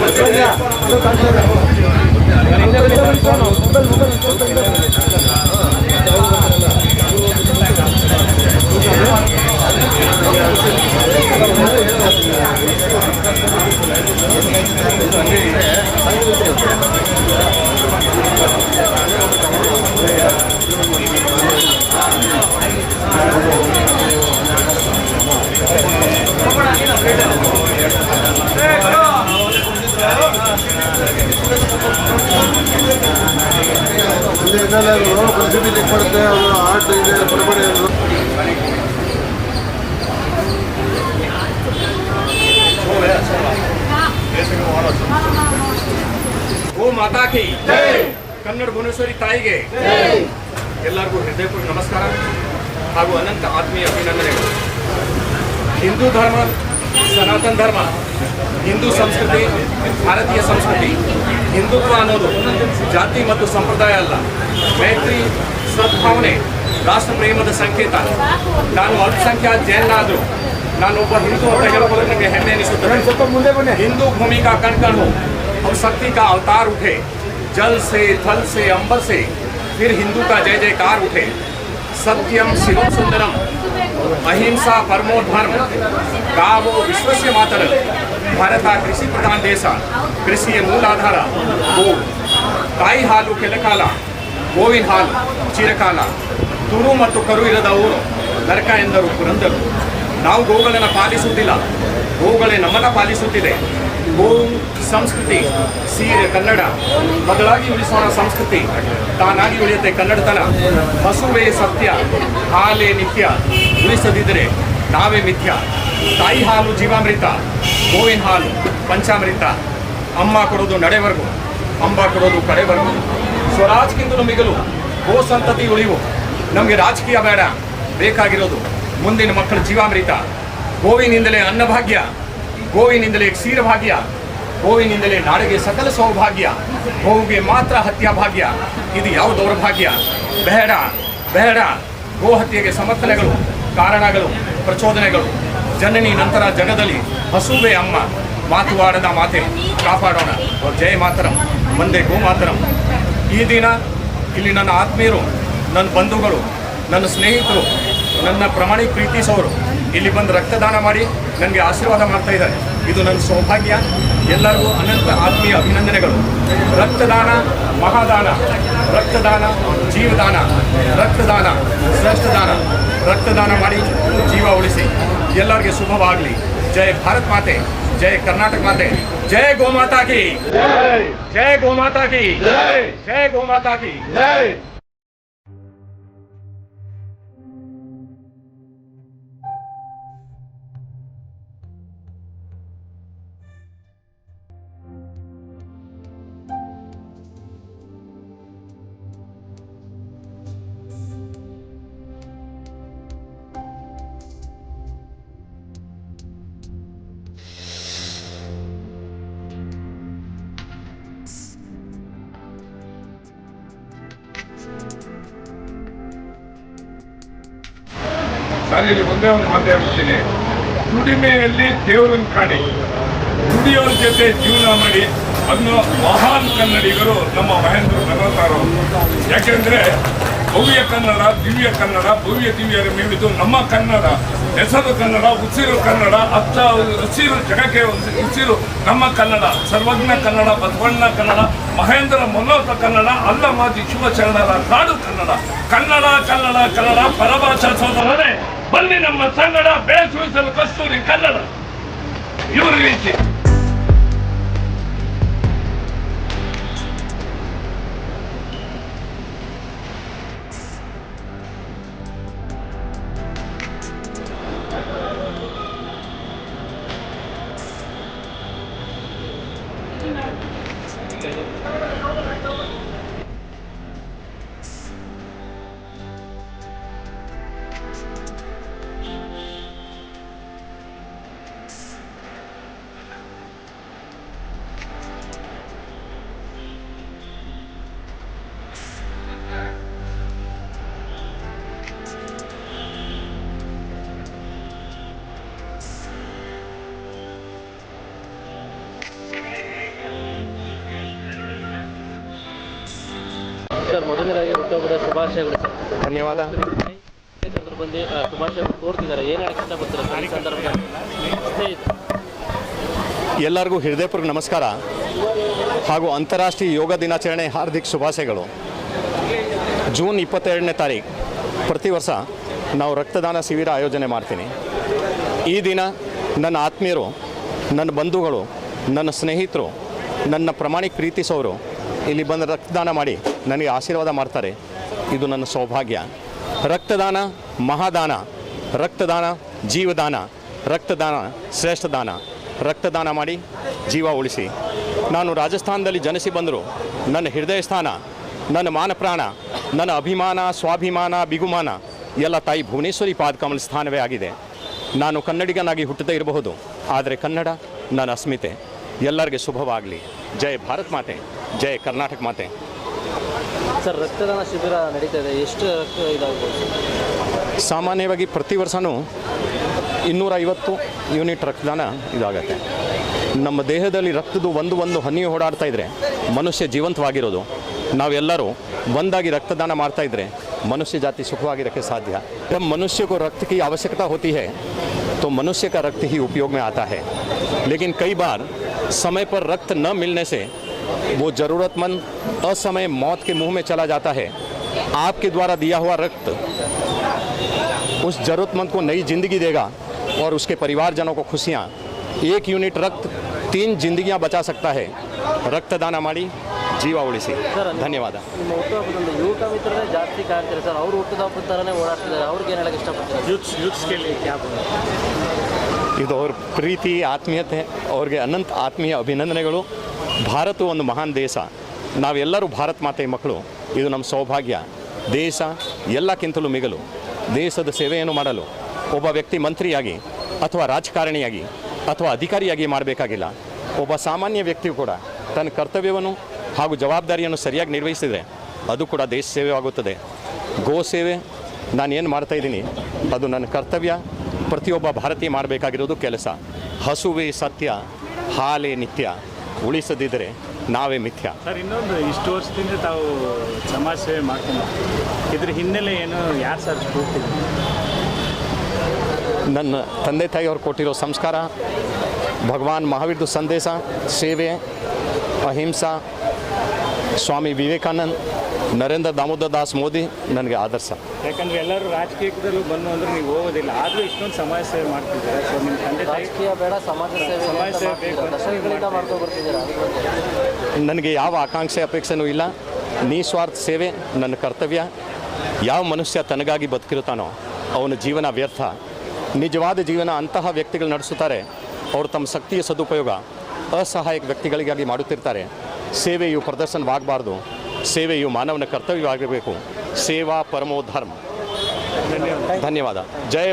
ಗೋ ಮಾತಾ ಕಿ ಜೈ. ಕನ್ನಡ ಭುವನೇಶ್ವರಿ ತಾಯಿಗೆ ಎಲ್ಲರಿಗೂ ಹೃದಯಪೂರ್ವಕ ನಮಸ್ಕಾರ ಹಾಗೂ ಅನಂತ ಆತ್ಮೀಯ ಅಭಿನಂದನೆಗಳು. ಹಿಂದೂ ಧರ್ಮ, ಸನಾತನ ಧರ್ಮ, ಹಿಂದೂ ಸಂಸ್ಕೃತಿ, ಭಾರತೀಯ ಸಂಸ್ಕೃತಿ, ಹಿಂದುತ್ವ ಅನ್ನೋದು ಜಾತಿ ಮತ್ತು ಸಂಪ್ರದಾಯ ಅಲ್ಲ, ಮೈತ್ರಿ, ಸದ್ಭಾವನೆ, ರಾಷ್ಟ್ರ ಪ್ರೇಮದ ಸಂಕೇತ. ನಾನು ಅಲ್ಪಸಂಖ್ಯಾತ ಜೈನಾದರೂ ನಾನೊಬ್ಬ ಹಿಂದೂ ಅಂತ ಹೇಳೋದು ನನಗೆ ಹೆಮ್ಮೆ ಅನಿಸುತ್ತದೆ. हिंदू भूमि का कण कण हो और शक्ति का अवतार उठे, जल से, थल से, अंबर से फिर हिंदू का जय जयकार उठे. सत्यम शिवम सुंदरम अहिंसा परमो धर्म गावो विश्वस्य मातर. ಭಾರತ ಕೃಷಿ ಪ್ರಧಾನ ದೇಶ, ಕೃಷಿಯ ಮೂಲಾಧಾರ ಗೋವು. ತಾಯಿ ಹಾಲು ಕೆಲಕಾಲ, ಗೋವಿನ ಹಾಲು ಚಿರಕಾಲ. ತುರು ಮತ್ತು ಕರು ಇರದ ಊರು ನರಕ ಎಂದರು ಪುರಂದರು. ನಾವು ಗೋವುಗಳನ್ನು ಪಾಲಿಸುತ್ತಿಲ್ಲ, ಗೋವುಗಳೇ ನಮ್ಮನ್ನು ಪಾಲಿಸುತ್ತಿದೆ. ಗೋವು ಸಂಸ್ಕೃತಿ, ಸೀರೆ ಕನ್ನಡ, ಬದಲಾಗಿ ಉಳಿಸೋಣ ಸಂಸ್ಕೃತಿ, ತಾನಾಗಿ ಉಳಿಯುತ್ತೆ ಕನ್ನಡತನ. ಹಸುವೇ ಸತ್ಯ, ಹಾಲೇ ನಿತ್ಯ, ಉಳಿಸದಿದ್ದರೆ ನಾವೇ ಮಿಥ್ಯ. ತಾಯಿ ಹಾಲು ಜೀವಾಮೃತ, ಗೋವಿನ ಹಾಲು ಪಂಚಾಮೃತ. ಅಮ್ಮ ಕೊಡೋದು ನಡೆವರೆಗೂ, ಅಂಬ ಕೊಡೋದು ಕಡೆವರೆಗೂ. ಸ್ವರಾಜ್ಗಿಂತಲೂ ಮಿಗಲು ಗೋ ಸಂತತಿ ಉಳಿವು. ನಮಗೆ ರಾಜಕೀಯ ಬೇಡ, ಬೇಕಾಗಿರೋದು ಮುಂದಿನ ಮಕ್ಕಳ ಜೀವಾಮೃತ. ಗೋವಿನಿಂದಲೇ ಅನ್ನಭಾಗ್ಯ, ಗೋವಿನಿಂದಲೇ ಕ್ಷೀರಭಾಗ್ಯ, ಗೋವಿನಿಂದಲೇ ನಾಡಿಗೆ ಸಕಲ ಸೌಭಾಗ್ಯ. ಗೋವಿಗೆ ಮಾತ್ರ ಹತ್ಯಾ ಭಾಗ್ಯ, ಇದು ಯಾವ ದೌರ್ಭಾಗ್ಯ. ಬೇಡ ಬೇಡ ಗೋ ಹತ್ಯೆಗೆ ಸಮರ್ಥನೆಗಳು, ಕಾರಣಗಳು, ಪ್ರಚೋದನೆಗಳು. ಜನನಿ ನಂತರ ಜಗದಲ್ಲಿ ಹಸುವೆ ಅಮ್ಮ, ಮಾತು ಆಡದ ಮಾತೆ ಕಾಪಾಡೋಣ. ಜಯ ಮಾತರಂ, ಒಂದೇ ಗೋ ಮಾತರಂ. ಈ ದಿನ ಇಲ್ಲಿ ನನ್ನ ಆತ್ಮೀಯರು, ನನ್ನ ಬಂಧುಗಳು, ನನ್ನ ಸ್ನೇಹಿತರು, ನನ್ನ ಪ್ರಾಮಾಣಿಕ ಪ್ರೀತಿಸೋರು ಇಲ್ಲಿ ಬಂದು ರಕ್ತದಾನ ಮಾಡಿ ನನಗೆ ಆಶೀರ್ವಾದ ಮಾಡ್ತಾ ಇದ್ದಾರೆ. ಇದು ನನ್ನ ಸೌಭಾಗ್ಯ. ಎಲ್ಲರಿಗೂ ಅನಂತ ಆತ್ಮೀಯ ಅಭಿನಂದನೆಗಳು. ರಕ್ತದಾನ ಮಹಾದಾನ, ರಕ್ತದಾನ ಜೀವದಾನ, ರಕ್ತದಾನ ಶ್ರೇಷ್ಠದಾನ. ರಕ್ತದಾನ ಮಾಡಿ ಜೀವ ಉಳಿಸಿ. ಎಲ್ಲರಿಗೆ ಶುಭವಾಗಲಿ. ಜಯ ಭಾರತ್ ಮಾತೆ, ಜಯ ಕರ್ನಾಟಕ ಮಾತೆ, ಜಯ ಗೋಮಾತಾ ಕಿ ಜಯ, ಗೋಮಾತಾ ಕಿ ಜಯ, ಗೋಮಾತಾ ಕಿ ಜಯ. ನಾನಿಲ್ಲಿ ಒಂದೇ ಒಂದು ಮಾತಾಡ್ತೀನಿ. ದುಡಿಮೆಯಲ್ಲಿ ದೇವರನ್ನು ಕಾಣಿ, ದುಡಿಯೋರ ಜೊತೆ ಜೀವನ ಮಾಡಿ ಅನ್ನೋ ಮಹಾನ್ ಕನ್ನಡಿಗರು ನಮ್ಮ ಮಹೇಂದ್ರ ಪರ್ವತಾರ್ ಅವರು. ಯಾಕೆಂದ್ರೆ ಭವ್ಯ ಕನ್ನಡ, ದಿವ್ಯ ಕನ್ನಡ, ಭವ್ಯ ದಿವ್ಯರ ಮೇಲಿದು ನಮ್ಮ ಕನ್ನಡ, ಹೆಸರು ಕನ್ನಡ, ಉಸಿರು ಕನ್ನಡ, ಹಸಿರು ಜಗಕ್ಕೆ ಉಸಿರು ನಮ್ಮ ಕನ್ನಡ, ಸರ್ವಜ್ಞ ಕನ್ನಡ, ಬಸವಣ್ಣ ಕನ್ನಡ, ಮಹೇಂದ್ರ ಮನೋತ ಕನ್ನಡ, ಅಲ್ಲಮಾದಿ ಶಿವಚರಣರ ನಾಡು ಕನ್ನಡ. ಕನ್ನಡ ಕನ್ನಡ ಕನ್ನಡ ಪರಭಾಷಾ ಸೋದರರೇ, ಬನ್ನಿ ನಮ್ಮ ಕನ್ನಡ ಬೆಳೆಸುವಿಸಲು ಕಸ್ತೂರಿ ಕನ್ನಡ. ಇವರು ರೀತಿ ಸರ್ ಮೊದಲನೇದಾಗಿ ಹುಟ್ಟುಹಬ್ಬದ ಶುಭಾಶಯಗಳು ಸರ್. ಧನ್ಯವಾದ. ಸ್ನೇಹಿತರು ಬಂದು ಶುಭಾಶಯಗಳು ಕೋರ್ತಿದ್ದಾರೆ. ಏನು ಹೇಳಕ್ಕೆ ಇಷ್ಟಪಡ್ತಾರೆ ಸರ್ ಈ ಸಂದರ್ಭದಲ್ಲಿ? ಸ್ನೇಹಿತರು ಎಲ್ಲರಿಗೂ ಹೃದಯಪೂರ್ವಕ ನಮಸ್ಕಾರ ಹಾಗೂ ಅಂತಾರಾಷ್ಟ್ರೀಯ ಯೋಗ ದಿನಾಚರಣೆ ಹಾರ್ದಿಕ ಶುಭಾಶಯಗಳು. ಜೂನ್ 22ನೇ ತಾರೀಕು ಪ್ರತಿ ವರ್ಷ ನಾವು ರಕ್ತದಾನ ಶಿಬಿರ ಆಯೋಜನೆ ಮಾಡ್ತೀನಿ. ಈ ದಿನ ನನ್ನ ಆತ್ಮೀಯರು, ನನ್ನ ಬಂಧುಗಳು, ನನ್ನ ಸ್ನೇಹಿತರು, ನನ್ನ ಪ್ರಾಮಾಣಿಕ ಪ್ರೀತಿಸೋರು ಇಲ್ಲಿ ಬಂದು ರಕ್ತದಾನ ಮಾಡಿ ನನಗೆ ಆಶೀರ್ವಾದ ಮಾಡ್ತಾರೆ. ಇದು ನನ್ನ ಸೌಭಾಗ್ಯ. ರಕ್ತದಾನ ಮಹಾದಾನ, ರಕ್ತದಾನ ಜೀವದಾನ, ರಕ್ತದಾನ ಶ್ರೇಷ್ಠ ದಾನ. ರಕ್ತದಾನ ಮಾಡಿ ಜೀವ ಉಳಿಸಿ. ನಾನು ರಾಜಸ್ಥಾನದಲ್ಲಿ ಜನಿಸಿ ಬಂದರೂ ನನ್ನ ಹೃದಯ ಸ್ಥಾನ, ನನ್ನ ಮಾನ ಪ್ರಾಣ, ನನ್ನ ಅಭಿಮಾನ, ಸ್ವಾಭಿಮಾನ, ಬಿಗುಮಾನ ಎಲ್ಲ ತಾಯಿ ಭುವನೇಶ್ವರಿ ಪಾದಕಮಲ ಸ್ಥಾನವೇ ಆಗಿದೆ. ನಾನು ಕನ್ನಡಿಗನಾಗಿ ಹುಟ್ಟದೇ ಇರಬಹುದು, ಆದರೆ ಕನ್ನಡ ನನ್ನ ಅಸ್ಮಿತೆ. ಎಲ್ಲರಿಗೆ ಶುಭವಾಗಲಿ. ಜೈ ಭಾರತ್ ಮಾತೆ, ಜೈ ಕರ್ನಾಟಕ ಮಾತೆ. ಸರ್ ರಕ್ತದಾನ ಶಿಬಿರ ನಡೀತಾ ಇದೆ, ಎಷ್ಟು ರಕ್ತ ಇದಾಗ್ಬೋದು? ಸಾಮಾನ್ಯವಾಗಿ ಪ್ರತಿ ವರ್ಷವೂ 250 ಯೂನಿಟ್ ರಕ್ತದಾನ ಇದಾಗತ್ತೆ. ನಮ್ಮ ದೇಹದಲ್ಲಿ ರಕ್ತದ ಒಂದು ಹನಿಯು ಓಡಾಡ್ತಾ ಇದ್ದರೆ ಮನುಷ್ಯ ಜೀವಂತವಾಗಿರೋದು. ನಾವೆಲ್ಲರೂ ಒಂದಾಗಿ ರಕ್ತदान ಮಾಡ್ತಾ ಇದ್ದರೆ मनुष्य जाति सुखವಾಗಿರೋಕ್ಕೆ ಸಾಧ್ಯ. जब मनुष्य को रक्त की आवश्यकता होती है तो मनुष्य का रक्त ही उपयोग में आता है. लेकिन कई बार समय पर रक्त न मिलने से वो ज़रूरतमंद असमय मौत के मुंह में चला जाता है. आपके द्वारा दिया हुआ रक्त उस ज़रूरतमंद को नई ज़िंदगी देगा और उसके परिवारजनों को खुशियाँ. 1 यूनिट रक्त 3 जिंदगियाँ बचा सकता है. रक्तदान ಮಾಡಿ ಜೀವ ಉಳಿಸಿ. ಧನ್ಯವಾದ. ನಿಮ್ಮ ಹುಟ್ಟುಹಬ್ಬದಂದು ಯುವಕ ಮಿತ್ರರೇ ಜಾಸ್ತಿ ಕಾಣ್ತಾರೆ ಸರ್. ಅವರು ಹುಟ್ಟುಹಬ್ಬದ ಥರನೇ ಓಡಾಡ್ತಿದ್ದಾರೆ. ಅವ್ರಿಗೆ ಏನು ಹೇಳಕ್ಕೆ ಇಷ್ಟಪಡ್ತಾರೆ? ಯೂತ್ಸ್ಗೆ ಇದು ಅವ್ರ ಪ್ರೀತಿ, ಆತ್ಮೀಯತೆ, ಅವ್ರಿಗೆ ಅನಂತ ಆತ್ಮೀಯ ಅಭಿನಂದನೆಗಳು. ಭಾರತ ಒಂದು ಮಹಾನ್ ದೇಶ. ನಾವೆಲ್ಲರೂ ಭಾರತ ಮಾತೆಯ ಮಕ್ಕಳು. ಇದು ನಮ್ಮ ಸೌಭಾಗ್ಯ. ದೇಶ ಎಲ್ಲಕ್ಕಿಂತಲೂ ಮಿಗಲು. ದೇಶದ ಸೇವೆಯನ್ನು ಮಾಡಲು ಒಬ್ಬ ವ್ಯಕ್ತಿ ಮಂತ್ರಿಯಾಗಿ ಅಥವಾ ರಾಜಕಾರಣಿಯಾಗಿ ಅಥವಾ ಅಧಿಕಾರಿಯಾಗಿ ಮಾಡಬೇಕಾಗಿಲ್ಲ. ಒಬ್ಬ ಸಾಮಾನ್ಯ ವ್ಯಕ್ತಿಯು ಕೂಡ ತನ್ನ ಕರ್ತವ್ಯವನ್ನು ಹಾಗೂ ಜವಾಬ್ದಾರಿಯನ್ನು ಸರಿಯಾಗಿ ನಿರ್ವಹಿಸಿದರೆ ಅದು ಕೂಡ ದೇಶ ಸೇವೆ ಆಗುತ್ತದೆ. ಗೋ ಸೇವೆ ನಾನೇನು ಮಾಡ್ತಾಯಿದ್ದೀನಿ ಅದು ನನ್ನ ಕರ್ತವ್ಯ. ಪ್ರತಿಯೊಬ್ಬ ಭಾರತೀಯ ಮಾಡಬೇಕಾಗಿರೋದು ಕೆಲಸ. ಹಸುವೇ ಸತ್ಯ, ಹಾಲೇ ನಿತ್ಯ, ಉಳಿಸದಿದ್ದರೆ ನಾವೇ ಮಿಥ್ಯ. ಸರ್ ಇನ್ನೊಂದು, ಇಷ್ಟು ವರ್ಷದಿಂದ ತಾವು ಸಮಾಜ ಸೇವೆ ಮಾಡ್ಕೊಂಡು ಇದ್ರ ಹಿನ್ನೆಲೆ ಏನು, ಯಾರು ಸರ್ ಸ್ಫೂರ್ತಿ? ನನ್ನ ತಂದೆ ತಾಯಿಯವರು ಕೊಟ್ಟಿರೋ ಸಂಸ್ಕಾರ, ಭಗವಾನ್ ಮಹಾವೀರ್ದು ಸಂದೇಶ, ಸೇವೆ, ಅಹಿಂಸಾ, ಸ್ವಾಮಿ ವಿವೇಕಾನಂದ, ನರೇಂದ್ರ ದಾಮೋದರ ದಾಸ್ ಮೋದಿ ನನಗೆ ಆದರ್ಶ. ಯಾಕಂದರೆ ಎಲ್ಲರೂ ರಾಜಕೀಯದಲ್ಲೂ ಬಂದು ಅಂದರೆ ನೀವು ಹೋಗೋದಿಲ್ಲ, ಆದರೂ ಇಷ್ಟೊಂದು ಸಮಾಜ ಸೇವೆ ಮಾಡ್ತಿದ್ದಾರೆ. ಸೊ ನಿಮ್ಮ ತಂದೆ ತಾಯಿ ರಾಜಕೀಯ ಬೇಡ, ಸಮಾಜ ಸೇವೆ ಬೇಕು ಅಂತ ದಶಕಗಳಿಂದ ಮಾಡ್ಕೊಂಡು ಬರ್ತಿದ್ದೀರಾ. ನನಗೆ ಯಾವ ಆಕಾಂಕ್ಷೆ ಅಪೇಕ್ಷೆನೂ ಇಲ್ಲ. ನಿಸ್ವಾರ್ಥ ಸೇವೆ ನನ್ನ ಕರ್ತವ್ಯ. ಯಾವ ಮನುಷ್ಯ ತನಗಾಗಿ ಬದುಕಿರುತ್ತಾನೋ ಅವನ ಜೀವನ ವ್ಯರ್ಥ. ನಿಜವಾದ ಜೀವನ ಅಂತಹ ವ್ಯಕ್ತಿಗಳು ನಡೆಸುತ್ತಾರೆ. ಅವರು ತಮ್ಮ ಶಕ್ತಿಯ ಸದುಪಯೋಗ ಅಸಹಾಯಕ ವ್ಯಕ್ತಿಗಳಿಗಾಗಿ ಮಾಡುತ್ತಿರ್ತಾರೆ. ಸೇವೆಯು ಪ್ರದರ್ಶನವಾಗಬಾರ್ದು. ಸೇವೆಯು ಮಾನವನ ಕರ್ತವ್ಯವಾಗಿರಬೇಕು. ಸೇವಾ ಪರಮೋ ಧರ್ಮ. ಧನ್ಯವಾದ. ಜಯ